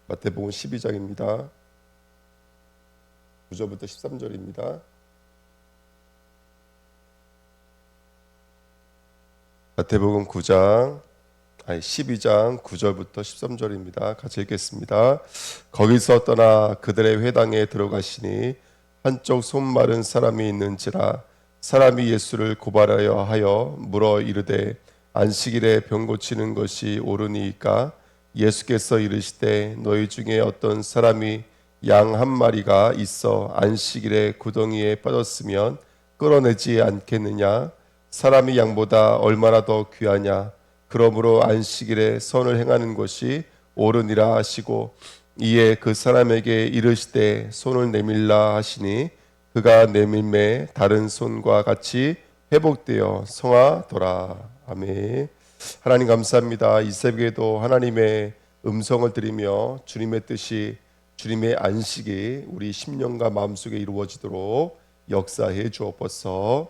마태복음 12장입니다. 9절부터 13절입니다. 마태복음 12장 9절부터 13절입니다. 같이 읽겠습니다. 거기서 떠나 그들의 회당에 들어가시니 한쪽 손 마른 사람이 있는지라 사람이 예수를 고발하여 하여 물어 이르되 안식일에 병 고치는 것이 옳으니이까 예수께서 이르시되 너희 중에 어떤 사람이 양 한 마리가 있어 안식일에 구덩이에 빠졌으면 끌어내지 않겠느냐? 사람이 양보다 얼마나 더 귀하냐? 그러므로 안식일에 선을 행하는 것이 옳으니라 하시고 이에 그 사람에게 이르시되 손을 내밀라 하시니 그가 내밀매 다른 손과 같이 회복되어 성하더라. 아멘. 하나님 감사합니다. 이 새벽에도 하나님의 음성을 들으며 주님의 뜻이 주님의 안식이 우리 심령과 마음속에 이루어지도록 역사해 주옵소서.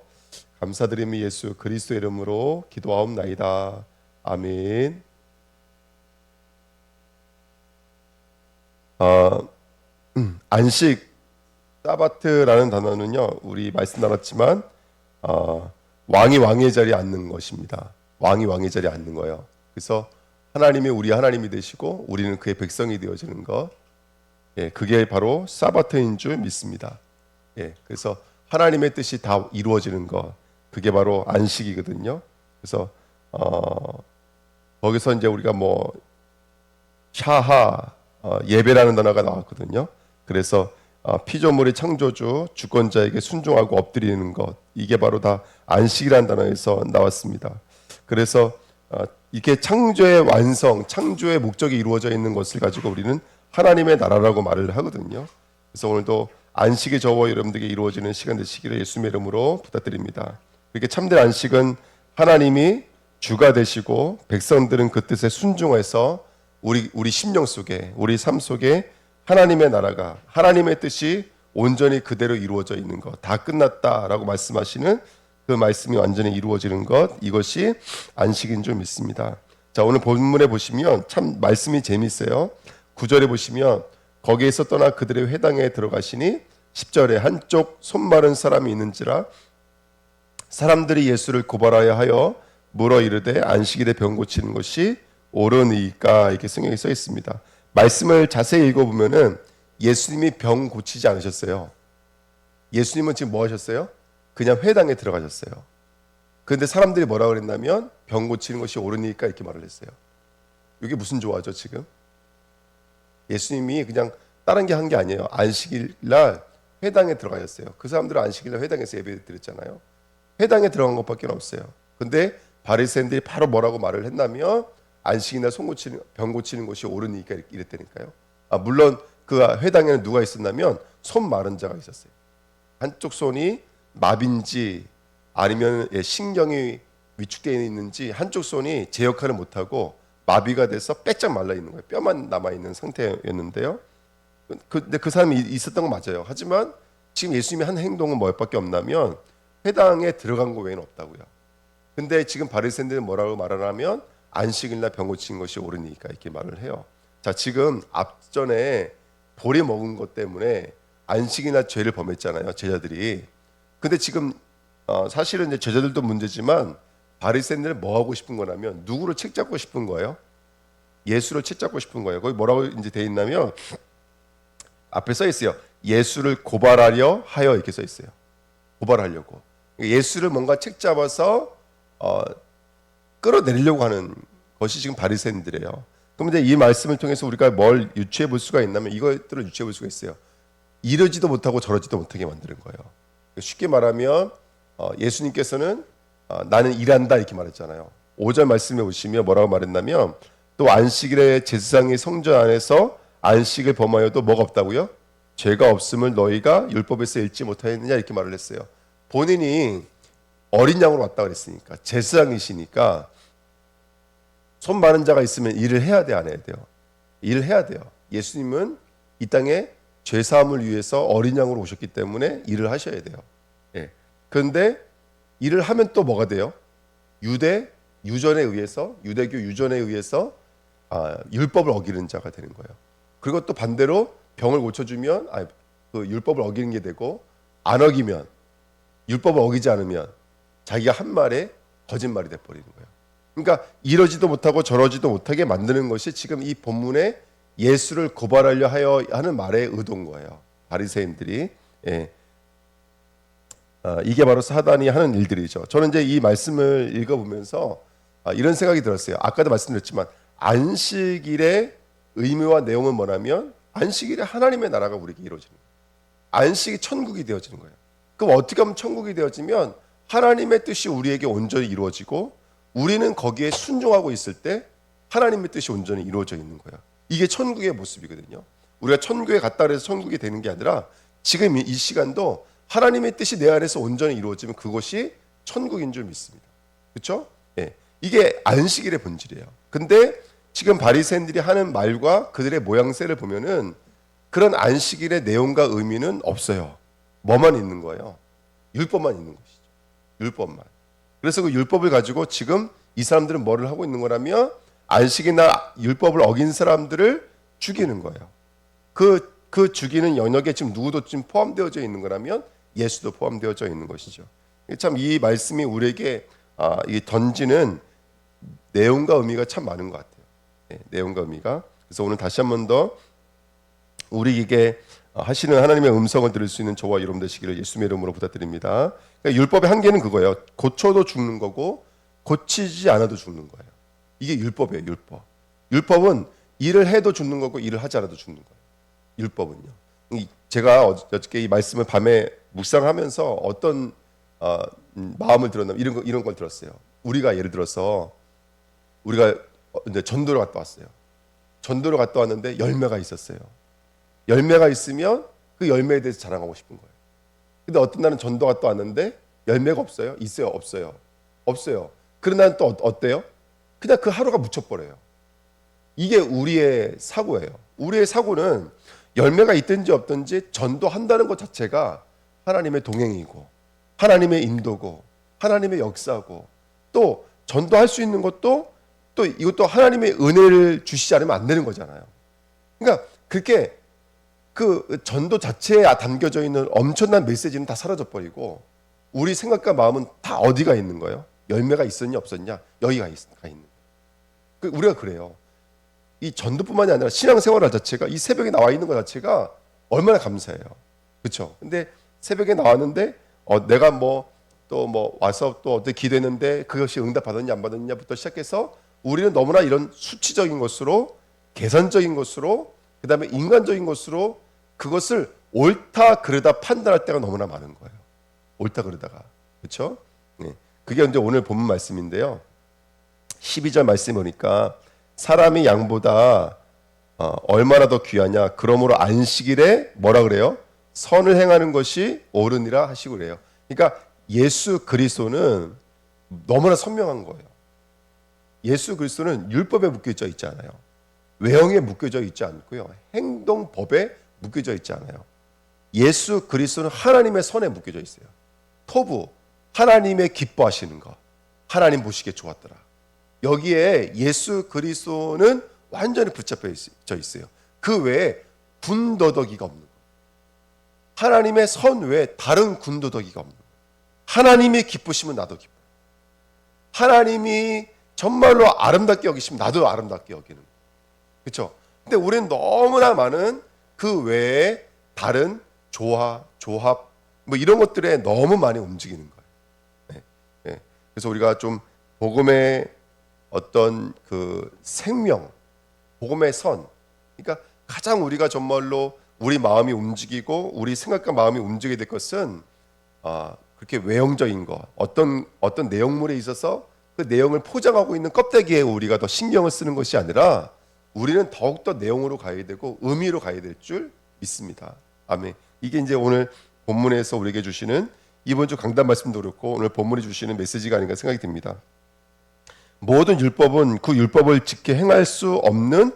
감사드리며 예수 그리스도의 이름으로 기도하옵나이다. 아멘. 안식 사바트라는 단어는요, 우리 말씀 나눴지만 왕이 왕의 자리에 앉는 것입니다. 왕이 왕의 자리에 앉는 거예요. 그래서 하나님이 우리 하나님이 되시고 우리는 그의 백성이 되어지는 것, 그게 바로 사바트인 줄 믿습니다. 그래서 하나님의 뜻이 다 이루어지는 것, 그게 바로 안식이거든요. 그래서 거기서 이제 우리가 뭐 샤하 예배라는 단어가 나왔거든요. 그래서 피조물의 창조주 주권자에게 순종하고 엎드리는 것, 이게 바로 다 안식이라는 단어에서 나왔습니다. 그래서 이게 창조의 완성, 창조의 목적이 이루어져 있는 것을 가지고 우리는 하나님의 나라라고 말을 하거든요. 그래서 오늘도 안식의 저와 여러분들에게 이루어지는 시간 되시기를 예수님의 이름으로 부탁드립니다. 이렇게 참된 안식은 하나님이 주가 되시고 백성들은 그 뜻에 순종해서 우리 심령 속에, 우리 삶 속에 하나님의 나라가, 하나님의 뜻이 온전히 그대로 이루어져 있는 것, 다 끝났다라고 말씀하시는 그 말씀이 완전히 이루어지는 것, 이것이 안식인 줄 믿습니다. 자, 오늘 본문에 보시면 참 말씀이 재미있어요. 9절에 보시면 거기에서 떠나 그들의 회당에 들어가시니 10절에 한쪽 손 마른 사람이 있는지라 사람들이 예수를 고발하여 하여 물어 이르되 안식일에 병 고치는 것이 옳으니까, 이렇게 성경에 써 있습니다. 말씀을 자세히 읽어보면은 예수님이 병 고치지 않으셨어요. 예수님은 지금 뭐 하셨어요? 그냥 회당에 들어가셨어요. 그런데 사람들이 뭐라 그랬냐면 병 고치는 것이 옳으니까 이렇게 말을 했어요. 이게 무슨 조화죠 지금? 예수님이 그냥 다른 게 한 게 아니에요. 안식일 날 회당에 들어가셨어요. 그 사람들은 안식일 날 회당에서 예배 드렸잖아요. 회당에 들어간 것밖에 없어요. 근데 바리새인들이 바로 뭐라고 말을 했냐면 안식일 날 병 고치는 것이 옳으니까 이랬다니까요. 물론 그 회당에는 누가 있었냐면 손 마른 자가 있었어요. 한쪽 손이 마비인지 아니면 신경이 위축되어 있는지 한쪽 손이 제 역할을 못하고 마비가 돼서 빼짝 말라 있는 거예요. 뼈만 남아 있는 상태였는데요. 근데 그 사람이 있었던 건 맞아요. 하지만 지금 예수님이 한 행동은 뭐밖에 없냐면 회당에 들어간 거 외에는 없다고요. 근데 지금 바리새인들은 뭐라고 말하냐면 안식일날 병 고치는 것이 옳으니까 이렇게 말을 해요. 자, 지금 앞전에 보리 먹은 것 때문에 안식일날 죄를 범했잖아요, 제자들이. 근데 지금 사실은 이제 제자들도 문제지만 바리새인들은 뭐 하고 싶은 거냐면 누구를 책잡고 싶은 거예요? 예수를 책잡고 싶은 거예요. 거기 뭐라고 이제 돼 있냐면 앞에 써 있어요. 예수를 고발하려 하여, 이렇게 써 있어요. 고발하려고. 예수를 뭔가 책잡아서 끌어내리려고 하는 것이 지금 바리새인들이에요. 그럼 이제 이 말씀을 통해서 우리가 뭘 유추해 볼 수가 있냐면 이것들을 유추해 볼 수가 있어요. 이러지도 못하고 저러지도 못하게 만드는 거예요. 쉽게 말하면 예수님께서는 나는 일한다 이렇게 말했잖아요. 5절 말씀에 보시면 뭐라고 말했냐면 또 안식일에 제사장이 성전 안에서 안식을 범하여도 뭐가 없다고요? 죄가 없음을 너희가 율법에서 읽지 못하였느냐 이렇게 말을 했어요. 본인이 어린 양으로 왔다 그랬으니까, 제사장이시니까 손 마른 자가 있으면 일을 해야 돼, 안 해야 돼요? 일을 해야 돼요. 예수님은 이 땅에 죄사함을 위해서 어린 양으로 오셨기 때문에 일을 하셔야 돼요. 그런데 일을 하면 또 뭐가 돼요? 유대교 유전에 의해서 율법을 어기는 자가 되는 거예요. 그리고 또 반대로 병을 고쳐주면 그 율법을 어기는 게 되고, 안 어기면, 율법을 어기지 않으면 자기가 한 말에 거짓말이 돼버리는 거예요. 그러니까 이러지도 못하고 저러지도 못하게 만드는 것이 지금 이 본문에 예수를 고발하려 하는 말의 의도인 거예요. 바리새인들이. 예. 이게 바로 사단이 하는 일들이죠. 저는 이제 이 말씀을 읽어보면서 이런 생각이 들었어요. 아까도 말씀드렸지만 안식일의 의미와 내용은 뭐냐면, 안식일에 하나님의 나라가 우리에게 이루어지는 거예요. 안식이 천국이 되어지는 거예요. 그럼 어떻게 하면 천국이 되어지면 하나님의 뜻이 우리에게 온전히 이루어지고, 우리는 거기에 순종하고 있을 때 하나님의 뜻이 온전히 이루어져 있는 거예요. 이게 천국의 모습이거든요. 우리가 천국에 갔다 그래서 천국이 되는 게 아니라, 지금 이 시간도 하나님의 뜻이 내 안에서 온전히 이루어지면 그것이 천국인 줄 믿습니다. 그렇죠? 예. 이게 안식일의 본질이에요. 근데 지금 바리새인들이 하는 말과 그들의 모양새를 보면은 그런 안식일의 내용과 의미는 없어요. 뭐만 있는 거예요? 율법만 있는 것이죠. 율법만. 그래서 그 율법을 가지고 지금 이 사람들은 뭐를 하고 있는 거라면, 안식이나 율법을 어긴 사람들을 죽이는 거예요. 그 죽이는 영역에 지금 누구도 지금 포함되어져 있는 거라면 예수도 포함되어져 있는 것이죠. 참 이 말씀이 우리에게 이 던지는 내용과 의미가 참 많은 것 같아요. 네, 내용과 의미가. 그래서 오늘 다시 한 번 더 우리에게 하시는 하나님의 음성을 들을 수 있는 저와 여러분 되시기를 예수님의 이름으로 부탁드립니다. 그러니까 율법의 한계는 그거예요. 고쳐도 죽는 거고 고치지 않아도 죽는 거예요. 이게 율법이에요. 율법은 일을 해도 죽는 거고 일을 하지 않아도 죽는 거예요. 율법은요. 제가 어저께 이 말씀을 밤에 묵상하면서 어떤 마음을 들었나, 이런 걸 들었어요. 우리가 예를 들어서 우리가 이제 전도를 갔다 왔어요. 전도를 갔다 왔는데 열매가 있었어요. 열매가 있으면 그 열매에 대해서 자랑하고 싶은 거예요. 근데 어떤 날은 전도 갔다 왔는데 열매가 없어요? 있어요? 없어요? 없어요. 그런 날은 또 어때요? 그냥 그 하루가 묻혀버려요. 이게 우리의 사고예요. 우리의 사고는 열매가 있든지 없든지 전도한다는 것 자체가 하나님의 동행이고, 하나님의 인도고, 하나님의 역사고, 또 전도할 수 있는 것도 또 이것도 하나님의 은혜를 주시지 않으면 안 되는 거잖아요. 그러니까 그렇게 그 전도 자체에 담겨져 있는 엄청난 메시지는 다 사라져 버리고, 우리 생각과 마음은 다 어디가 있는 거예요? 열매가 있었냐 없었냐? 여기가 있는 거예요. 우리가 그래요. 이 전도뿐만이 아니라 신앙생활 자체가, 이 새벽에 나와 있는 것 자체가 얼마나 감사해요. 그렇죠? 근데 새벽에 나왔는데 내가 와서 또 어떻게 기도했는데 그것이 응답받았냐 안 받았냐부터 시작해서 우리는 너무나 이런 수치적인 것으로, 계산적인 것으로, 그다음에 인간적인 것으로 그것을 옳다 그르다 판단할 때가 너무나 많은 거예요. 옳다 그르다가. 그렇죠? 네. 그게 이제 오늘 본문 말씀인데요. 12절 말씀 보니까 사람이 양보다 얼마나 더 귀하냐, 그러므로 안식일에 뭐라 그래요? 선을 행하는 것이 옳으니라 하시고 그래요. 그러니까 예수 그리스도는 너무나 선명한 거예요. 예수 그리스도는 율법에 묶여져 있지 않아요. 외형에 묶여져 있지 않고요. 행동법에 묶여져 있지 않아요. 예수 그리스도는 하나님의 선에 묶여져 있어요. 토부, 하나님의 기뻐하시는 것, 하나님 보시기에 좋았더라. 여기에 예수 그리스도는 완전히 붙잡혀져 있어요. 그 외에 군더더기가 없는 거예요. 하나님의 선 외에 다른 군더더기가 없는 거예요. 하나님이 기쁘시면 나도 기뻐요. 하나님이 정말로 아름답게 여기시면 나도 아름답게 여기는 거예요. 그렇죠? 근데 우리는 너무나 많은 그 외에 다른 조합 뭐 이런 것들에 너무 많이 움직이는 거예요. 네. 네. 그래서 우리가 좀 복음의 어떤 그 생명, 복음의 선, 그러니까 가장 우리가 정말로 우리 마음이 움직이고 우리 생각과 마음이 움직이게 될 것은 그렇게 외형적인 것, 어떤 내용물에 있어서 그 내용을 포장하고 있는 껍데기에 우리가 더 신경을 쓰는 것이 아니라 우리는 더욱더 내용으로 가야 되고 의미로 가야 될 줄 믿습니다. 아멘. 이게 이제 오늘 본문에서 우리에게 주시는, 이번 주 강단 말씀도 그렇고 오늘 본문이 주시는 메시지가 아닌가 생각이 듭니다. 모든 율법은 그 율법을 지켜 행할 수 없는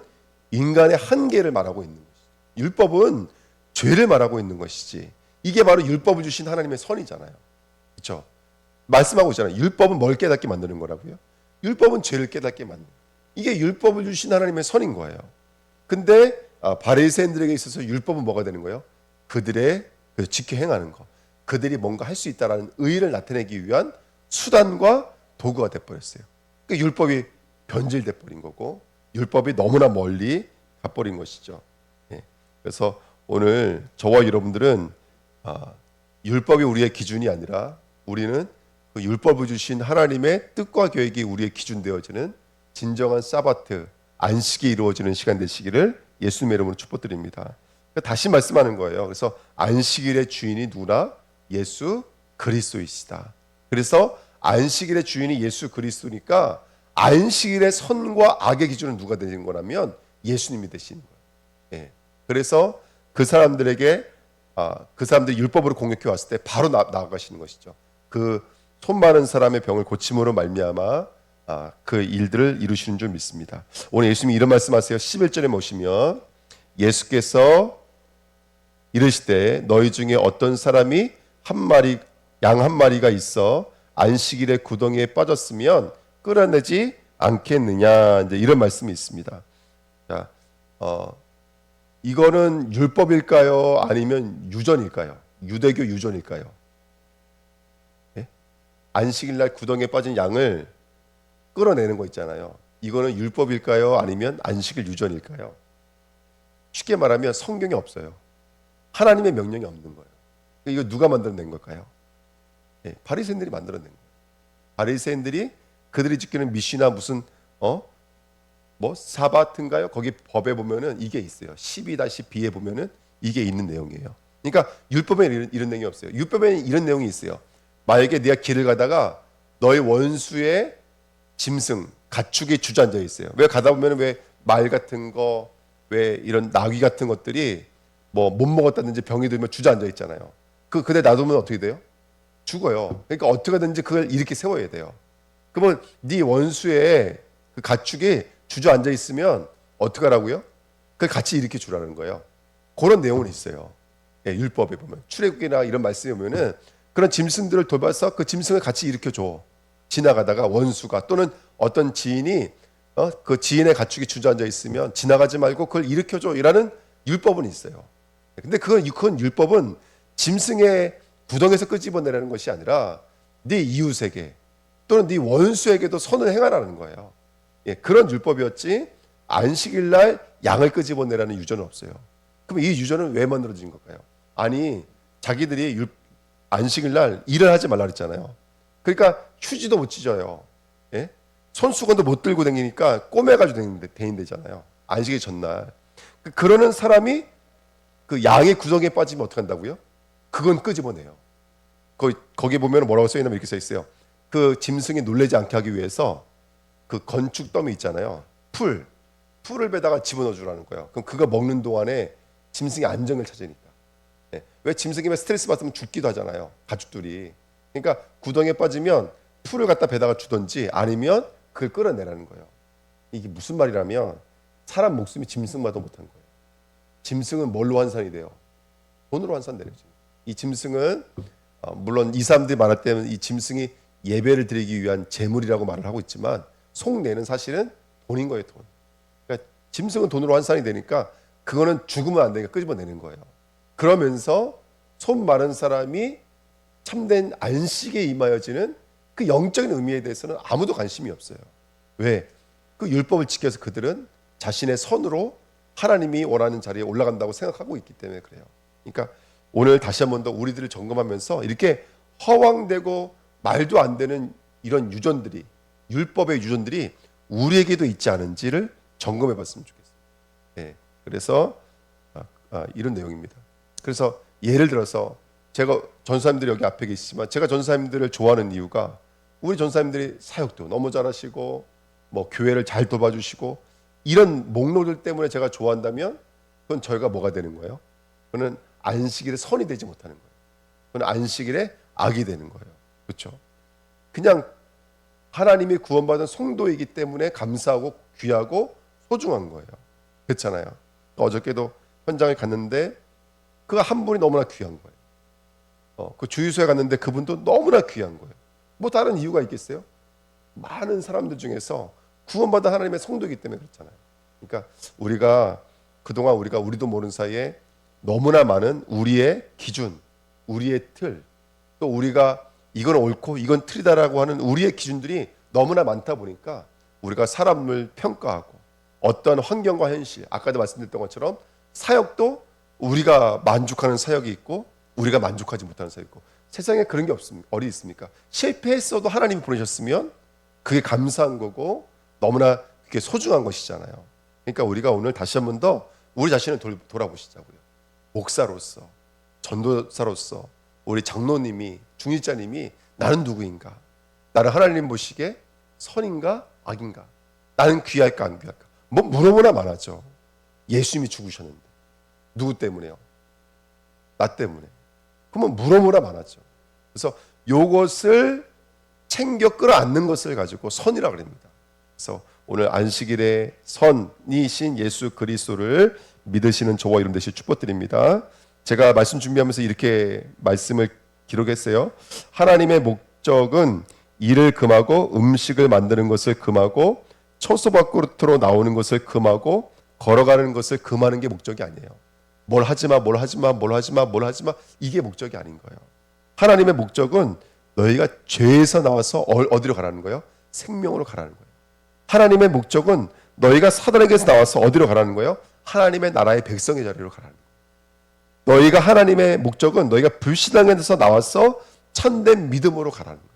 인간의 한계를 말하고 있는 것이죠. 율법은 죄를 말하고 있는 것이지, 이게 바로 율법을 주신 하나님의 선이잖아요. 그렇죠? 말씀하고 있잖아요. 율법은 뭘 깨닫게 만드는 거라고요? 율법은 죄를 깨닫게 만드는 거예요. 이게 율법을 주신 하나님의 선인 거예요. 근데 바리새인들에게 있어서 율법은 뭐가 되는 거예요? 그들의 지켜 행하는 거, 그들이 뭔가 할 수 있다라는 의의를 나타내기 위한 수단과 도구가 돼버렸어요. 그러니까 율법이 변질돼 버린 거고, 율법이 너무나 멀리 가버린 것이죠. 예. 그래서 오늘 저와 여러분들은 율법이 우리의 기준이 아니라 우리는 그 율법을 주신 하나님의 뜻과 계획이 우리의 기준 되어지는 진정한 사바트, 안식이 이루어지는 시간 되시기를 예수님의 이름으로 축복드립니다. 다시 말씀하는 거예요. 그래서 안식일의 주인이 누구나 예수 그리스도이시다. 그래서 안식일의 주인이 예수 그리스도니까 안식일의 선과 악의 기준은 누가 되는 거라면 예수님이 되시는 거예요. 예. 그래서 그 사람들에게 그 사람들이 율법으로 공격해 왔을 때 바로 나아가시는 것이죠. 그 손 많은 사람의 병을 고침으로 말미암아 그 일들을 이루시는 줄 믿습니다. 오늘 예수님이 이런 말씀하세요. 11절에 보시면 예수께서 이르시되 너희 중에 어떤 사람이 양 한 마리가 있어 안식일에 구덩이에 빠졌으면 끌어내지 않겠느냐, 이제 이런 말씀이 있습니다. 자, 이거는 율법일까요? 아니면 유전일까요? 유대교 유전일까요? 예? 안식일날 구덩이에 빠진 양을 끌어내는 거 있잖아요. 이거는 율법일까요? 아니면 안식일 유전일까요? 쉽게 말하면 성경에 없어요. 하나님의 명령이 없는 거예요. 이거 누가 만들어낸 걸까요? 예, 바리새인들이 만들어낸 거예요. 바리새인들이 그들이 지키는 미시나 무슨 사바트인가요? 거기 법에 보면은 이게 있어요. 12-B에 보면은 이게 있는 내용이에요. 그러니까 율법에 이런 내용이 없어요. 율법에 이런 내용이 있어요. 만약에 네가 길을 가다가 너의 원수의 짐승, 가축이 주저앉아 있어요. 왜 가다 보면은 왜 말 같은 거, 왜 이런 나귀 같은 것들이 뭐 못 먹었다든지 병이 들면 주저앉아 있잖아요. 그대 놔두면 어떻게 돼요? 죽어요. 그러니까 어떻게든지 그걸 이렇게 세워야 돼요. 그러면 네 원수의 그 가축이 주저앉아 있으면 어떻게 하라고요? 그걸 같이 이렇게 주라는 거예요. 그런 내용은 있어요. 예, 율법에 보면 출애굽기나 이런 말씀에 보면은 그런 짐승들을 돌봐서 그 짐승을 같이 일으켜 줘. 지나가다가 원수가 또는 어떤 지인이 그 지인의 가축이 주저앉아 있으면 지나가지 말고 그걸 일으켜 줘라는 율법은 있어요. 근데 그건 율법은 짐승의 구덩에서 끄집어내라는 것이 아니라 네 이웃에게 또는 네 원수에게도 선을 행하라는 거예요. 예, 그런 율법이었지 안식일 날 양을 끄집어내라는 유전은 없어요. 그럼 이 유전은 왜 만들어진 걸까요? 아니 자기들이 안식일 날 일을 하지 말라 그랬잖아요. 그러니까 휴지도 못 찢어요. 예? 손수건도 못 들고 다니니까 꼬매가지고 다닌대잖아요. 안식일 전날. 그러는 사람이 그 양의 구덩이에 빠지면 어떻게 한다고요? 그건 끄집어내요. 거기 보면 뭐라고 써있냐면 이렇게 써있어요. 그 짐승이 놀라지 않게 하기 위해서 그 건축 더미 있잖아요. 풀을 베다가 집어넣어 주라는 거예요. 그럼 그거 먹는 동안에 짐승이 안정을 찾으니까. 네. 왜 짐승이 스트레스 받으면 죽기도 하잖아요. 가축들이. 그러니까 구덩이에 빠지면 풀을 갖다 베다가 주든지 아니면 그걸 끌어내라는 거예요. 이게 무슨 말이라면 사람 목숨이 짐승마다 못한 거예요. 짐승은 뭘로 환산이 돼요? 돈으로 환산되죠. 이 짐승은 물론 이 사람들이 말할 때는 이 짐승이 예배를 드리기 위한 제물이라고 말을 하고 있지만 속내는 사실은 돈인 거예요. 돈. 그러니까 짐승은 돈으로 환산이 되니까 그거는 죽으면 안 되니까 끄집어내는 거예요. 그러면서 손 마른 사람이 참된 안식에 임하여지는 그 영적인 의미에 대해서는 아무도 관심이 없어요. 왜? 그 율법을 지켜서 그들은 자신의 선으로 하나님이 원하는 자리에 올라간다고 생각하고 있기 때문에 그래요. 그러니까 오늘 다시 한 번 더 우리들을 점검하면서 이렇게 허황되고 말도 안 되는 이런 유전들이, 율법의 유전들이 우리에게도 있지 않은지를 점검해 봤으면 좋겠어요. 네, 그래서 이런 내용입니다. 그래서 예를 들어서 제가 전사님들이 여기 앞에 계시지만 제가 전사님들을 좋아하는 이유가 우리 전사님들이 사역도 너무 잘하시고 뭐 교회를 잘 도와주시고 이런 목록들 때문에 제가 좋아한다면 그건 저희가 뭐가 되는 거예요? 그거는 안식일에 선이 되지 못하는 거예요. 그건 안식일에 악이 되는 거예요. 그렇죠? 그냥 하나님이 구원받은 성도이기 때문에 감사하고 귀하고 소중한 거예요. 그렇잖아요. 어저께도 현장에 갔는데 그 한 분이 너무나 귀한 거예요. 그 주유소에 갔는데 그분도 너무나 귀한 거예요. 뭐 다른 이유가 있겠어요? 많은 사람들 중에서 구원받은 하나님의 성도이기 때문에 그렇잖아요. 그러니까 우리가 그동안 우리도 모르는 사이에 너무나 많은 우리의 기준, 우리의 틀, 또 우리가 이건 옳고 이건 틀리다라고 하는 우리의 기준들이 너무나 많다 보니까 우리가 사람을 평가하고 어떤 환경과 현실, 아까도 말씀드렸던 것처럼 사역도 우리가 만족하는 사역이 있고 우리가 만족하지 못하는 사역이 있고, 세상에 그런 게 없습니까? 어디 있습니까? 실패했어도 하나님이 보내셨으면 그게 감사한 거고 너무나 그게 소중한 것이잖아요. 그러니까 우리가 오늘 다시 한 번 더 우리 자신을 돌아보시자고요. 목사로서, 전도사로서, 우리 장로님이, 중직자님이 나는 누구인가? 나는 하나님 보시기에 선인가 악인가? 나는 귀할까 안 귀할까? 뭐 물어보나 많았죠. 예수님이 죽으셨는데 누구 때문에요? 나 때문에. 그러면 물어보나 많았죠. 그래서 요것을 챙겨 끌어안는 것을 가지고 선이라고 합니다. 그래서 오늘 안식일에 선이신 예수 그리스도를 믿으시는 저와 여러분 되시길 축복드립니다. 제가 말씀 준비하면서 이렇게 말씀을 기록했어요. 하나님의 목적은 일을 금하고 음식을 만드는 것을 금하고 처소 밖으로 나오는 것을 금하고 걸어가는 것을 금하는 게 목적이 아니에요. 뭘 하지마, 뭘 하지마, 뭘 하지마, 뭘 하지마, 이게 목적이 아닌 거예요. 하나님의 목적은 너희가 죄에서 나와서 어디로 가라는 거예요? 생명으로 가라는 거예요. 하나님의 목적은 너희가 사단에게서 나와서 어디로 가라는 거예요? 하나님의 나라의 백성의 자리로 가라는 거예요. 너희가 하나님의 목적은 너희가 불신앙에서 나와서 참된 믿음으로 가라는 거예요.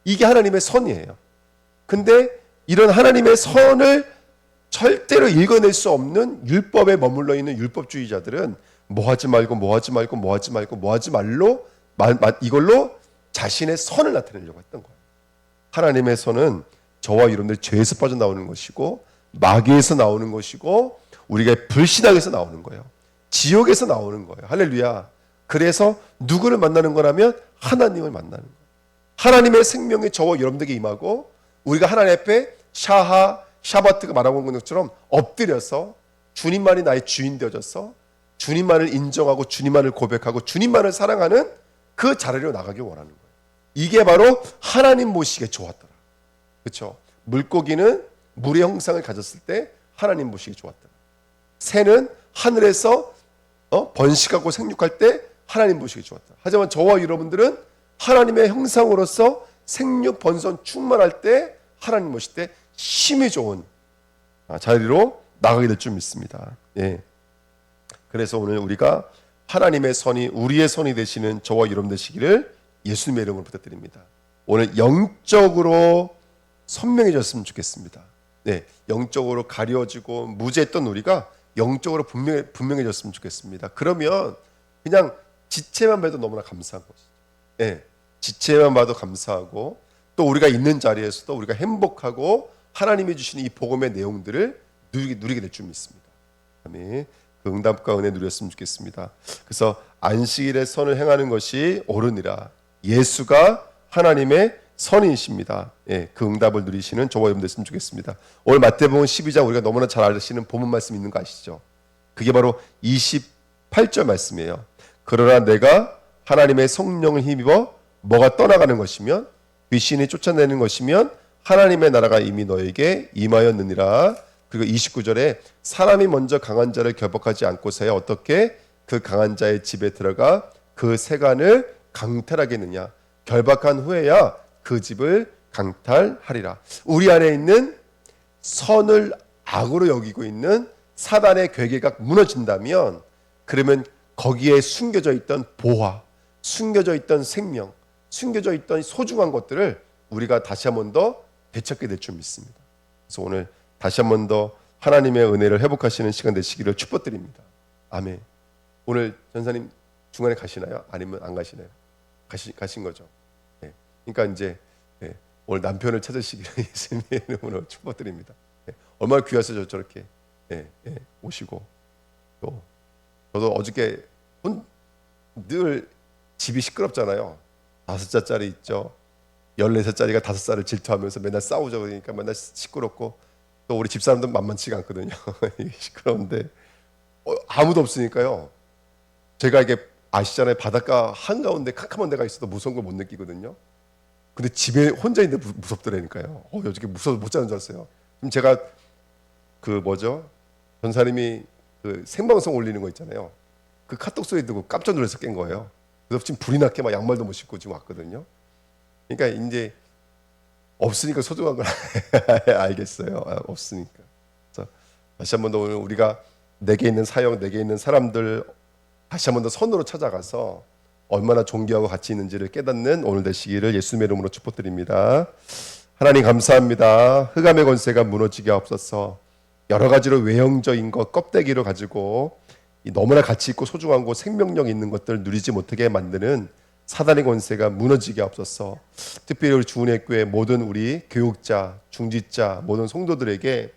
이게 하나님의 선이에요. 근데 이런 하나님의 선을 절대로 읽어낼 수 없는 율법에 머물러 있는 율법주의자들은 뭐 하지 말고 뭐 하지 말고 뭐 하지 말고 뭐 하지 말로 이걸로 자신의 선을 나타내려고 했던 거예요. 하나님의 선은 저와 여러분들 죄에서 빠져나오는 것이고 마귀에서 나오는 것이고 우리가 불신앙에서 나오는 거예요. 지옥에서 나오는 거예요. 할렐루야. 그래서 누구를 만나는 거라면 하나님을 만나는 거예요. 하나님의 생명이 저와 여러분들에게 임하고 우리가 하나님 앞에 샤바트가 말하고 있는 것처럼 엎드려서 주님만이 나의 주인 되어져서 주님만을 인정하고 주님만을 고백하고 주님만을 사랑하는 그 자리로 나가길 원하는 거예요. 이게 바로 하나님 보시기에 좋았더라. 그렇죠? 물고기는 물의 형상을 가졌을 때 하나님 보시기에 좋았더라. 새는 하늘에서 번식하고 생육할 때 하나님 보시기에 좋았더라. 하지만 저와 여러분들은 하나님의 형상으로서 생육 번성 충만할 때 하나님 보실 때 힘이 좋은 자리로 나가게 될 줄 믿습니다. 예. 그래서 오늘 우리가 하나님의 선이 우리의 선이 되시는 저와 여러분 되시기를 예수님의 이름으로 부탁드립니다. 오늘 영적으로 선명해졌으면 좋겠습니다. 네, 영적으로 가려지고 무죄했던 우리가 영적으로 분명해졌으면 좋겠습니다. 그러면 그냥 지체만 봐도 너무나 감사한 것이죠. 네, 지체만 봐도 감사하고 또 우리가 있는 자리에서도 우리가 행복하고 하나님이 주시는 이 복음의 내용들을 누리게 될 줄 믿습니다. 아멘. 그 응답과 은혜 누렸으면 좋겠습니다. 그래서 안식일에 선을 행하는 것이 옳으니라. 예수가 하나님의 선이십니다. 예, 그 응답을 누리시는 저와 여러분 됐으면 좋겠습니다. 오늘 마태복음 12장 우리가 너무나 잘 아시는 본문 말씀 있는 거 아시죠? 그게 바로 28절 말씀이에요. 그러나 내가 하나님의 성령을 힘입어 뭐가 떠나가는 것이면 귀신이 쫓아내는 것이면 하나님의 나라가 이미 너에게 임하였느니라. 그리고 29절에 사람이 먼저 강한 자를 결박하지 않고서야 어떻게 그 강한 자의 집에 들어가 그 세간을 강탈하겠느냐. 결박한 후에야 그 집을 강탈하리라. 우리 안에 있는 선을 악으로 여기고 있는 사단의 괴계가 무너진다면 그러면 거기에 숨겨져 있던 보화, 숨겨져 있던 생명, 숨겨져 있던 소중한 것들을 우리가 다시 한 번 더 되찾게 될 줄 믿습니다. 그래서 오늘 다시 한 번 더 하나님의 은혜를 회복하시는 시간 되시기를 축복드립니다. 아멘. 오늘 전사님 중간에 가시나요? 아니면 안 가시나요? 가신 거죠. 네. 그러니까 이제 오늘 남편을 찾으시기를 예수님의 이름으로 축복드립니다. 얼마나 귀하셔서 저렇게 오시고 또 저도 어저께 늘 집이 시끄럽잖아요. 5살짜리 있죠. 14살짜리가 5살을 질투하면서 맨날 싸우죠. 그러니까 맨날 시끄럽고 또 우리 집사람도 만만치가 않거든요. 시끄러운데 아무도 없으니까요. 제가 이게 아시잖아요. 바닷가 한가운데 캄캄한 데가 있어도 무서운 걸 못 느끼거든요. 근데 집에 혼자 있는데 무섭더라니까요. 어저께 무서워서 못 자는 줄 알았어요. 그럼 제가 전사님이 그 생방송 올리는 거 있잖아요. 그 카톡 소리 듣고 깜짝 놀라서 깬 거예요. 그래서 지금 불이 났게 막 양말도 못 신고 지금 왔거든요. 그러니까 이제 없으니까 소중한 걸 알겠어요. 없으니까. 그래서 다시 한 번 더 오늘 우리가 내게 있는 사역, 내게 있는 사람들 다시 한 번 더 선으로 찾아가서 얼마나 존귀하고 가치 있는지를 깨닫는 오늘 되시기를 예수님의 이름으로 축복드립니다. 하나님 감사합니다. 흑암의 권세가 무너지게 하옵소서. 여러 가지로 외형적인 것, 껍데기로 가지고 너무나 가치 있고 소중한 것, 생명력 있는 것들을 누리지 못하게 만드는 사단의 권세가 무너지게 하옵소서. 특별히 우리 주은혜 교회 모든 우리 교육자, 중직자, 모든 성도들에게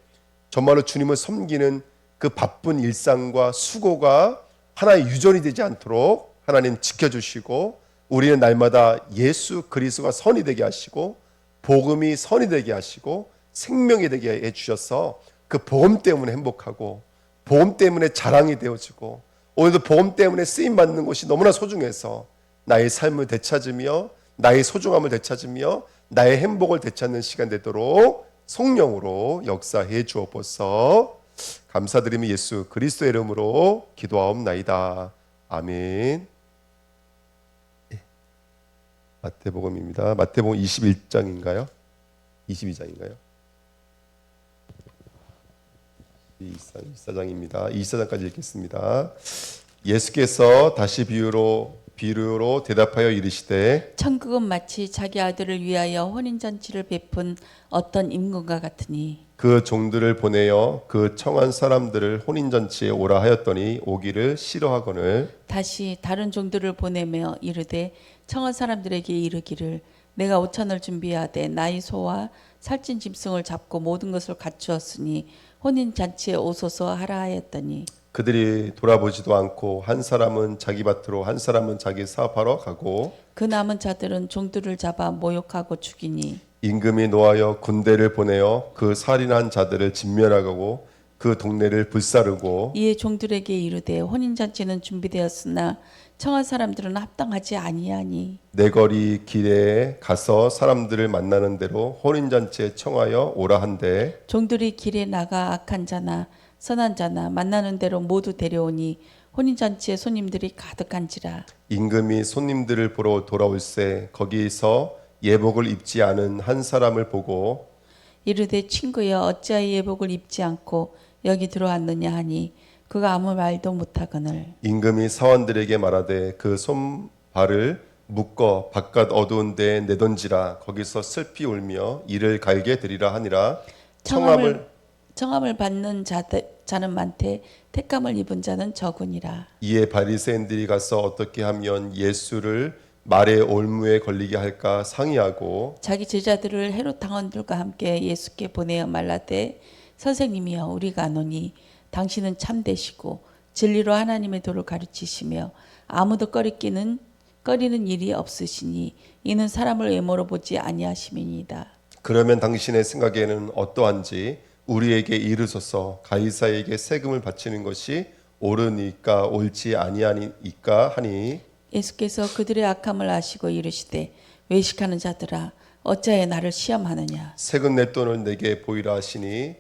정말로 주님을 섬기는 그 바쁜 일상과 수고가 하나의 유전이 되지 않도록 하나님 지켜주시고 우리는 날마다 예수 그리스도가 선이 되게 하시고 복음이 선이 되게 하시고 생명이 되게 해주셔서 그 복음 때문에 행복하고 복음 때문에 자랑이 되어지고 오늘도 복음 때문에 쓰임받는 것이 너무나 소중해서 나의 삶을 되찾으며 나의 소중함을 되찾으며 나의 행복을 되찾는 시간 되도록 성령으로 역사해 주옵소서. 감사드리며 예수 그리스도의 이름으로 기도하옵나이다. 아멘. 마태복음입니다. 마태복음 21장인가요? 22장인가요? 24장입니다. 24장까지 읽겠습니다. 예수께서 다시 비유로 대답하여 이르시되 천국은 마치 자기 아들을 위하여 혼인잔치를 베푼 어떤 임금과 같으니 그 종들을 보내어 그 청한 사람들을 혼인잔치에 오라 하였더니 오기를 싫어하거늘 다시 다른 종들을 보내며 이르되 청한 사람들에게 이르기를 내가 오찬을 준비하되 나의 소와 살찐 짐승을 잡고 모든 것을 갖추었으니 혼인잔치에 오소서 하라 하였더니 그들이 돌아보지도 않고 한 사람은 자기 밭으로 한 사람은 자기 사업하러 가고 그 남은 자들은 종들을 잡아 모욕하고 죽이니 임금이 노하여 군대를 보내어 그 살인한 자들을 진멸하고 그 동네를 불사르고 이에 종들에게 이르되 혼인잔치는 준비되었으나 청한 사람들은 합당하지 아니하니 내 거리 길에 가서 사람들을 만나는 대로 혼인잔치에 청하여 오라 한대 종들이 길에 나가 악한 자나 선한 자나 만나는 대로 모두 데려오니 혼인잔치에 손님들이 가득한지라. 임금이 손님들을 보러 돌아올새 거기서 예복을 입지 않은 한 사람을 보고 이르되 친구여 어찌하여 예복을 입지 않고 여기 들어왔느냐 하니 그가 아무 말도 못하거늘 임금이 사원들에게 말하되 그 손발을 묶어 바깥 어두운 데에 내던지라 거기서 슬피 울며 이를 갈게 되리라 하니라. 청함을 받는 자는 많되 택감을 입은 자는 적으니라. 이에 바리새인들이 가서 어떻게 하면 예수를 말의 올무에 걸리게 할까 상의하고 자기 제자들을 헤롯 당원들과 함께 예수께 보내어 말라되 선생님이여 우리가 아노니 당신은 참되시고 진리로 하나님의 도를 가르치시며 아무도 꺼리는 일이 없으시니 이는 사람을 외모로 보지 아니하심이니이다. 그러면 당신의 생각에는 어떠한지 우리에게 이르소서. 가이사에게 세금을 바치는 것이 옳으니까 옳지 아니하니까 하니 예수께서 그들의 악함을 아시고 이르시되 외식하는 자들아 어찌하여 나를 시험하느냐. 세금 낼 돈을 내게 보이라 하시니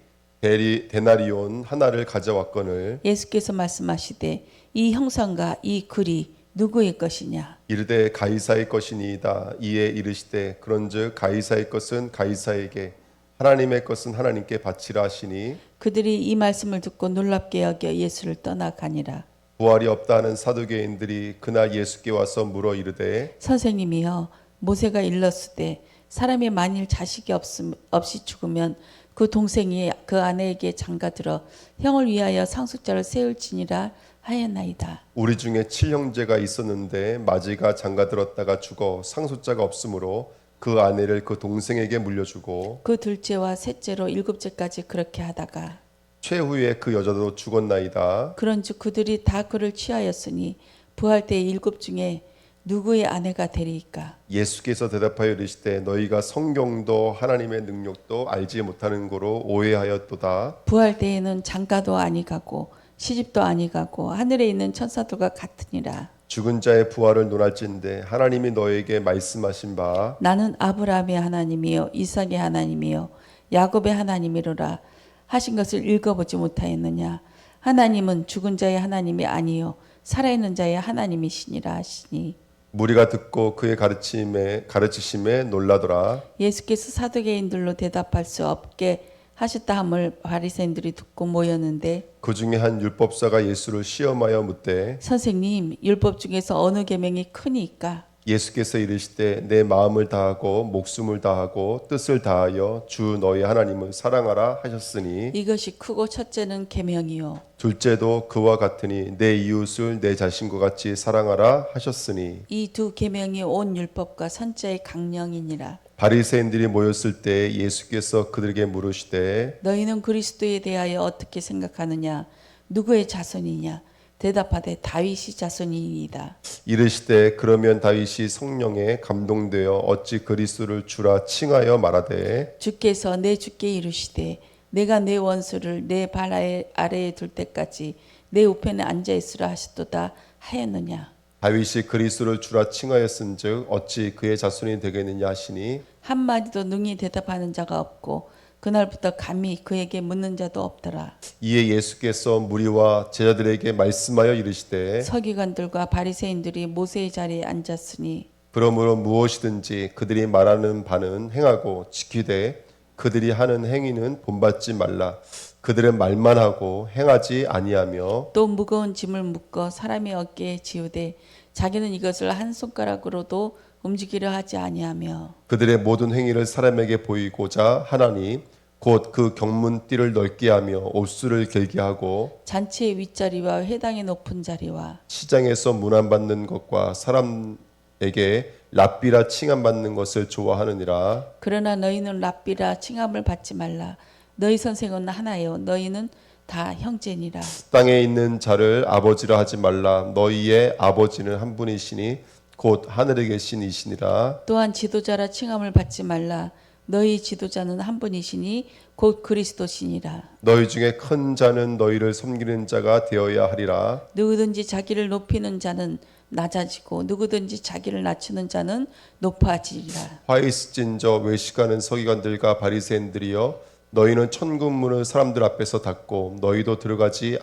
데나리온 하나를 가져왔거늘 예수께서 말씀하시되 이 형상과 이 글이 누구의 것이냐. 이르되 가이사의 것이니이다. 이에 이르시되 그런즉 가이사의 것은 가이사에게 하나님의 것은 하나님께 바치라 하시니 그들이 이 말씀을 듣고 놀랍게 여겨 예수를 떠나가니라. 부활이 없다는 사두개인들이 그날 예수께 와서 물어 이르되 선생님이여 모세가 일렀으되 사람이 만일 자식이 없이 죽으면 그 동생이 그 아내에게 장가들어 형을 위하여 상속자를 세울지니라 하였나이다. 우리 중에 7형제가 있었는데 마지가 장가들었다가 죽어 상속자가 없으므로 그 아내를 그 동생에게 물려주고 그 둘째와 셋째로 7째까지 그렇게 하다가 최후에 그 여자도 죽었나이다. 그런즉 그들이 다 그를 취하였으니 부활 때의 7 중에 누구의 아내가 되리이까. 예수께서 대답하여 이르시되 너희가 성경도 하나님의 능력도 알지 못하는 거로 오해하였도다. 부활 때에는 장가도 아니가고 시집도 아니가고 하늘에 있는 천사들과 같으니라. 죽은 자의 부활을 논할진대 하나님이 너에게 말씀하신 바 나는 아브라함의 하나님이요 이삭의 하나님이요 야곱의 하나님이로라 하신 것을 읽어보지 못하였느냐. 하나님은 죽은 자의 하나님이 아니요 살아있는 자의 하나님이시니라 하시니 무리가 듣고 그의 가르치심에 놀라더라. 예수께서 사두개인들로 대답할 수 없게 하셨다 함을 바리새인들이 듣고 모였는데 그 중에 한 율법사가 예수를 시험하여 묻되 선생님 율법 중에서 어느 계명이 크니까 예수께서 이르시되 내 마음을 다하고 목숨을 다하고 뜻을 다하여 주 너희 하나님을 사랑하라 하셨으니 이것이 크고 첫째는 계명이요 둘째도 그와 같으니 내 이웃을 내 자신과 같이 사랑하라 하셨으니 이 두 계명이 온 율법과 선자의 강령이니라. 바리새인들이 모였을 때 예수께서 그들에게 물으시되 너희는 그리스도에 대하여 어떻게 생각하느냐? 누구의 자손이냐? 대답하되 다윗이 자손이니이다. 이르시되 그러면 다윗이 성령에 감동되어 어찌 그리스도를 주라 칭하여 말하되 주께서 내 주께 이르시되 내가 내 원수를 내 발 아래에 둘 때까지 내 우편에 앉아 있으라 하셨도다 하였느냐? 다윗이 그리스도를 주라 칭하였은즉 어찌 그의 자손이 되겠느냐 하시니 한마디도 능히 대답하는 자가 없고 그날부터 감히 그에게 묻는 자도 없더라. 이에 예수께서 무리와 제자들에게 말씀하여 이르시되 서기관들과 바리새인들이 모세의 자리에 앉았으니 그러므로 무엇이든지 그들이 말하는 바는 행하고 지키되 그들이 하는 행위는 본받지 말라. 그들은 말만 하고 행하지 아니하며 또 무거운 짐을 묶어 사람의 어깨에 지우되 자기는 이것을 한 손가락으로도 움직이려 하지 아니하며 그들의 모든 행위를 사람에게 보이고자 하나니 곧 그 경문띠를 넓게 하며 옥수를 길게 하고 잔치의 윗자리와 회당의 높은 자리와 시장에서 문안받는 것과 사람에게 랍비라 칭함받는 것을 좋아하느니라. 그러나 너희는 랍비라 칭함을 받지 말라. 너희 선생은 하나요 너희는 다 형제니라. 땅에 있는 자를 아버지라 하지 말라. 너희의 아버지는 한 분이시니 곧 하늘에 계신 이시니라. 또한 지도자라 칭함을 받지 말라. 너희 지도자는 한 분이시니 곧 그리스도시니라. 너희 중에 큰 자는 너희를 섬기는 자가 되어야 하리라. 누구든지 자기를 높이는 자는 낮아지고 누구든지 자기를 낮추는 자는 높아지리라. 화 있을진저 외식하는 서기관들과 바리새인들이여 너희는 천국문을 사람들 앞에서 닫고 너희도 들어가지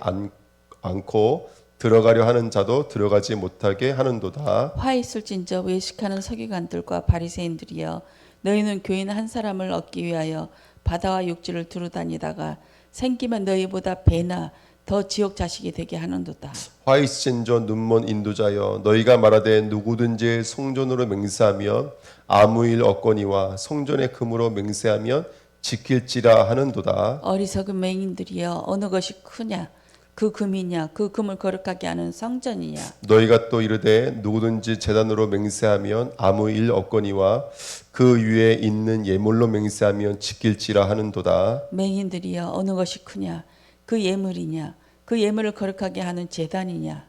않고 들어가려 하는 자도 들어가지 못하게 하는도다. 화 있을진저 외식하는 서기관들과 바리새인들이여 너희는 교인 한 사람을 얻기 위하여 바다와 육지를 두루 다니다가 생기면 너희보다 배나 더 지옥 자식이 되게 하는도다. 화 있을진저 눈먼 인도자여 너희가 말하되 누구든지 성전으로 맹세하면 아무 일 없거니와 성전의 금으로 맹세하면 지킬지라 하는도다. 어리석은 맹인들이여 어느 것이 크냐? 그 금이냐? 그 금을 거룩하게 하는 성전이냐? 너희가 또 이르되 누구든지 제단으로 맹세하면 아무 일 없거니와 그 위에 있는 예물로 맹세하면 지킬지라 하는도다. 맹인들이여 어느 것이 크냐? 그 예물이냐? 그 예물을 거룩하게 하는 제단이냐?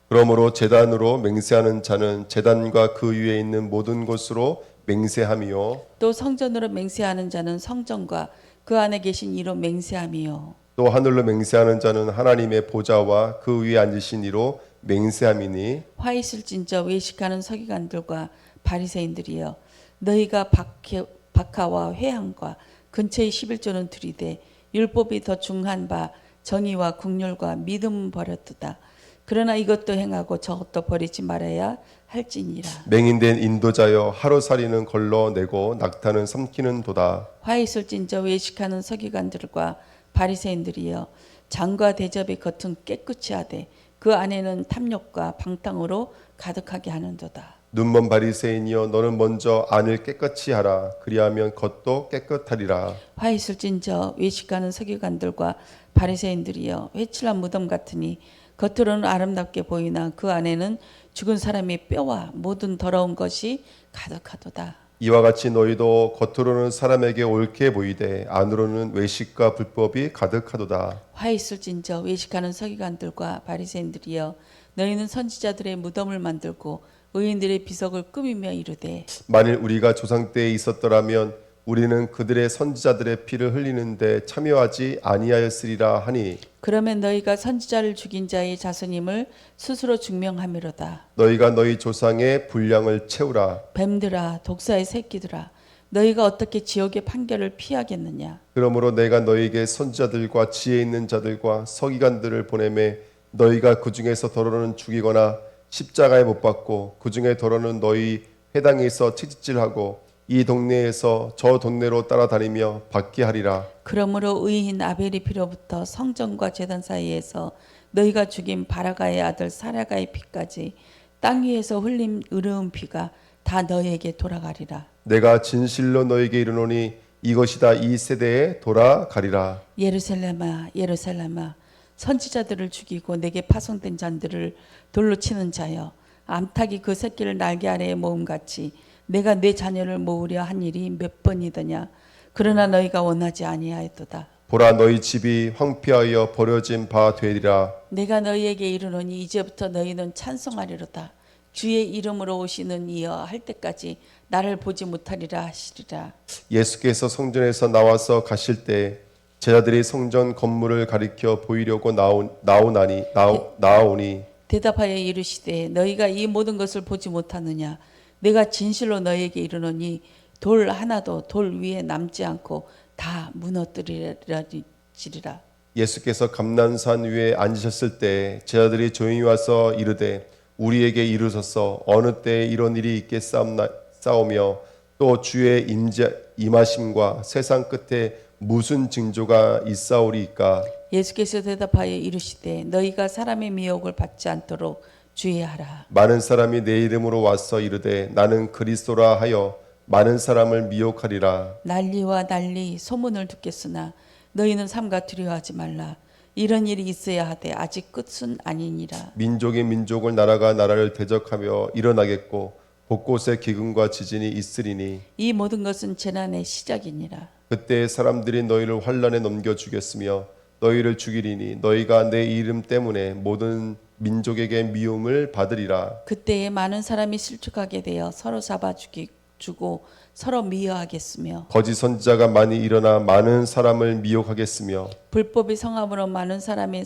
그러므로 제단으로 맹세하는 자는 제단과 그 위에 있는 모든 것으로 맹세함이요 또 성전으로 맹세하는 자는 성전과 그 안에 계신 이로 맹세함이요 또 하늘로 맹세하는 자는 하나님의 보좌와 그 위에 앉으신 이로 맹세함이니 화 있을진저 외식하는 서기관들과 바리새인들이여 너희가 박하와 회향과 근처의 11조는 들이되 율법이 더 중한 바 정의와 국률과 믿음은 버렸도다. 그러나 이것도 행하고 저것도 버리지 말아야 할지니라. 맹인된 인도자여 하루살이는 걸러내고 낙타는 삼키는 도다. 화 있을진저 외식하는 서기관들과 바리새인들이여 장과 대접의 겉은 깨끗이 하되 그 안에는 탐욕과 방탕으로 가득하게 하는도다. 눈먼 바리새인이여 너는 먼저 안을 깨끗이 하라. 그리하면 겉도 깨끗하리라. 화 있을진저 외식하는 서기관들과 바리새인들이여 회칠한 무덤 같으니 겉으로는 아름답게 보이나 그 안에는 죽은 사람의 뼈와 모든 더러운 것이 가득하도다. 이와 같이 너희도 겉으로는 사람에게 옳게 보이되 안으로는 외식과 불법이 가득하도다. 화 있을진저 외식하는 서기관들과 바리새인들이여 너희는 선지자들의 무덤을 만들고 의인들의 비석을 꾸미며 이르되 만일 우리가 조상 때에 있었더라면 우리는 그들의 선지자들의 피를 흘리는데 참여하지 아니하였으리라 하니 그러면 너희가 선지자를 죽인 자의 자손임을 스스로 증명하미로다. 너희가 너희 조상의 분량을 채우라. 뱀들아 독사의 새끼들아 너희가 어떻게 지옥의 판결을 피하겠느냐? 그러므로 내가 너희에게 선지자들과 지혜 있는 자들과 서기관들을 보내매 너희가 그 중에서 더러는 죽이거나 십자가에 못 박고 그 중에 더러는 너희 회당에서 채찍질하고 이 동네에서 저 동네로 따라다니며 받게 하리라. 그러므로 의인 아벨이 피로부터 성전과 제단 사이에서 너희가 죽인 바라가의 아들 사라가의 피까지 땅 위에서 흘린 의로운 피가 다 너희에게 돌아가리라. 내가 진실로 너희에게 이르노니 이것이 다 이 세대에 돌아가리라. 예루살렘아 예루살렘아 선지자들을 죽이고 내게 파송된 잔들을 돌로 치는 자여 암탉이 그 새끼를 날개 아래에 모음같이 내가 내 자녀를 모으려 한 일이 몇 번이더냐. 그러나 너희가 원하지 아니하였도다. 보라 너희 집이 황폐하여 버려진 바 되리라. 내가 너희에게 이르노니 이제부터 너희는 찬송하리로다. 주의 이름으로 오시는 이여 할 때까지 나를 보지 못하리라 하시리라. 예수께서 성전에서 나와서 가실 때 제자들이 성전 건물을 가리켜 보이려고 나오니 대답하여 이르시되 너희가 이 모든 것을 보지 못하느냐. 내가 진실로 너희에게 이르노니 돌 하나도 돌 위에 남지 않고 다 무너뜨리리라. 예수께서 감난산 위에 앉으셨을 때 제자들이 조용히 와서 이르되 우리에게 이르소서 어느 때에 이런 일이 있겠사오며 또 주의 임하심과 세상 끝에 무슨 징조가 있사오리이까. 예수께서 대답하여 이르시되 너희가 사람의 미혹을 받지 않도록 주의하라. 많은 사람이 내 이름으로 와서 이르되 나는 그리스도라 하여 많은 사람을 미혹하리라. 난리와 난리 소문을 듣겠으나 너희는 삼가 두려워하지 말라. 이런 일이 있어야 하되 아직 끝은 아니니라. 민족이 민족을 나라가 나라를 대적하며 일어나겠고 곳곳에 기근과 지진이 있으리니 이 모든 것은 재난의 시작이니라. 그때 사람들이 너희를 환란에 넘겨 주겠으며 너희를 죽이리니 너희가 내 이름 때문에 모든 민족에게 미움을 받으리라. 그때에 많은 사람이 실족하게 되어 서로 잡아 주고 서로 미워하겠으며 거짓 선지자가 많이 일어나 많은 사람을 미혹하겠으며 불법의 성함으로 많은 사람의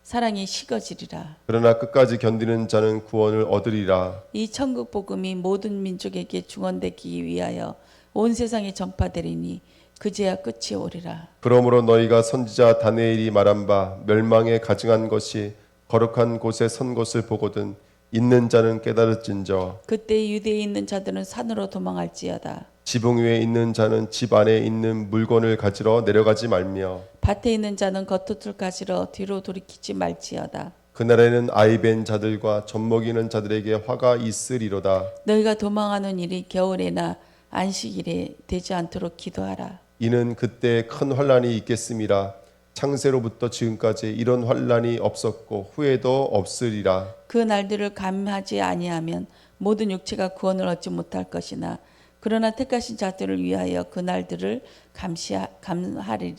사랑이 식어지리라. 그러나 끝까지 견디는 자는 구원을 얻으리라. 이 천국 복음이 모든 민족에게 중언되기 위하여 온 세상에 전파되리니 그제야 끝이 오리라. 그러므로 너희가 선지자 다니엘이 말한 바 멸망에 가증한 것이 거룩한 곳에 선 것을 보거든 있는 자는 깨달을진저. 그때 유대에 있는 자들은 산으로 도망할지어다. 지붕 위에 있는 자는 집 안에 있는 물건을 가지러 내려가지 말며 밭에 있는 자는 겉옷을 가지러 뒤로 돌이키지 말지어다. 그날에는 아이벤 자들과 젖먹이는 자들에게 화가 있으리로다. 너희가 도망하는 일이 겨울에나 안식일에 되지 않도록 기도하라. 이는 그때 큰 환란이 있겠음이라. 창세로부터 지금까지 이런 환란이 없었고 후에도 없으리라. 그 날들을 감하지 아니하면 모든 육체가 구원을 얻지 못할 것이나 그러나 택하신 자들을 위하여 그 날들을 감하리라.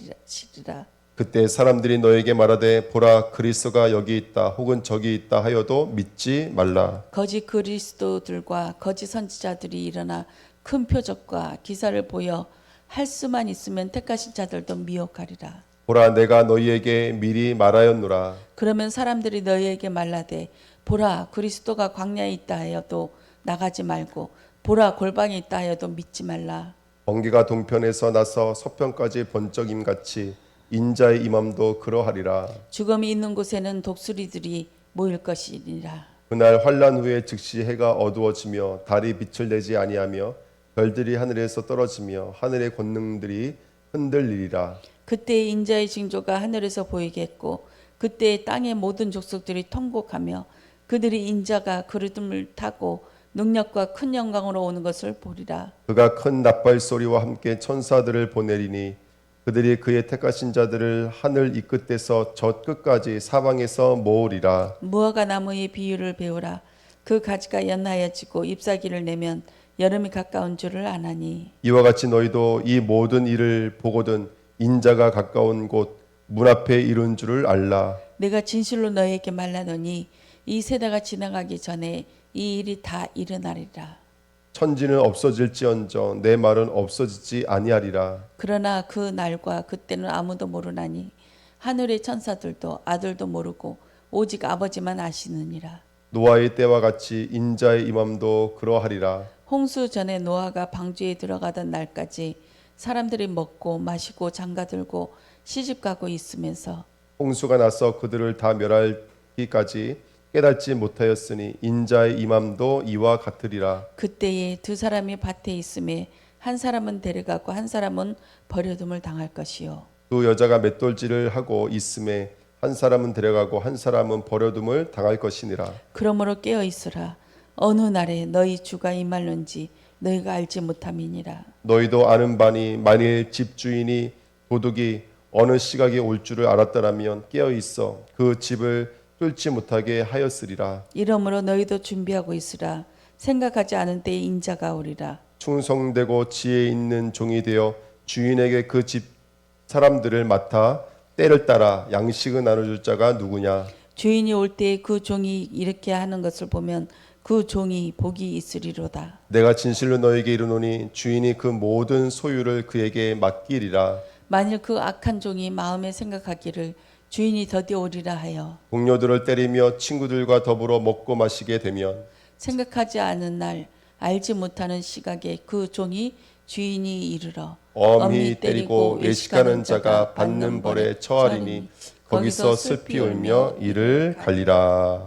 그때 사람들이 너에게 말하되 보라 그리스도가 여기 있다 혹은 저기 있다 하여도 믿지 말라. 거짓 그리스도들과 거짓 선지자들이 일어나 큰 표적과 기사를 보여 할 수만 있으면 택하신 자들도 미혹하리라. 보라 내가 너희에게 미리 말하였노라. 그러면 사람들이 너희에게 말라되 보라 그리스도가 광야에 있다 하여도 나가지 말고 보라 골방에 있다 하여도 믿지 말라. 번개가 동편에서 나서 서편까지 번쩍임 같이 인자의 임함도 그러하리라. 죽음이 있는 곳에는 독수리들이 모일 것이니라. 그날 환란 후에 즉시 해가 어두워지며 달이 빛을 내지 아니하며 별들이 하늘에서 떨어지며 하늘의 권능들이 흔들리리라. 그때 인자의 징조가 하늘에서 보이겠고 그때 땅의 모든 족속들이 통곡하며 그들이 인자가 그릇을 타고 능력과 큰 영광으로 오는 것을 보리라. 그가 큰 나팔 소리와 함께 천사들을 보내리니 그들이 그의 택하신 자들을 하늘 이 끝에서 저 끝까지 사방에서 모으리라. 무화과 나무의 비유를 배우라. 그 가지가 연하여지고 잎사귀를 내면 여름이 가까운 줄을 아나니 이와 같이 너희도 이 모든 일을 보거든 인자가 가까운 곳 문 앞에 이른 줄을 알라. 내가 진실로 너희에게 말하노니 이 세대가 지나가기 전에 이 일이 다 일어나리라. 천지는 없어질지언정 내 말은 없어지지 아니하리라. 그러나 그 날과 그때는 아무도 모르나니 하늘의 천사들도 아들도 모르고 오직 아버지만 아시느니라. 노아의 때와 같이 인자의 임함도 그러하리라. 홍수 전에 노아가 방주에 들어가던 날까지 사람들이 먹고 마시고 장가들고 시집가고 있으면서 홍수가 나서 그들을 다 멸하기까지 깨닫지 못하였으니 인자의 임함도 이와 같으리라. 그때에 두 사람이 밭에 있음에 한 사람은 데려가고 한 사람은 버려둠을 당할 것이요. 두 여자가 맷돌질을 하고 있음에 한 사람은 데려가고 한 사람은 버려둠을 당할 것이니라. 그러므로 깨어 있으라. 어느 날에 너희 주가 임할는지 너희가 알지 못함이니라. 너희도 아는 바니 만일 집주인이 도둑이 어느 시각에 올 줄을 알았더라면 깨어 있어 그 집을 뚫지 못하게 하였으리라. 이러므로 너희도 준비하고 있으라. 생각하지 않은 때에 인자가 오리라. 충성되고 지혜 있는 종이 되어 주인에게 그 집 사람들을 맡아 때를 따라 양식을 나눠줄 자가 누구냐. 주인이 올 때에 그 종이 이렇게 하는 것을 보면 그 종이 복이 있으리로다. 내가 진실로 너에게 이르노니 주인이 그 모든 소유를 그에게 맡기리라. 만일 그 악한 종이 마음에 생각하기를 주인이 더디 오리라 하여 동료들을 때리며 친구들과 더불어 먹고 마시게 되면 생각하지 않은 날 알지 못하는 시각에 그 종이 주인이 이르러 엄히 때리고 외식하는 자가 받는 벌에 처하리니 거기서 슬피 울며 이를 갈리라.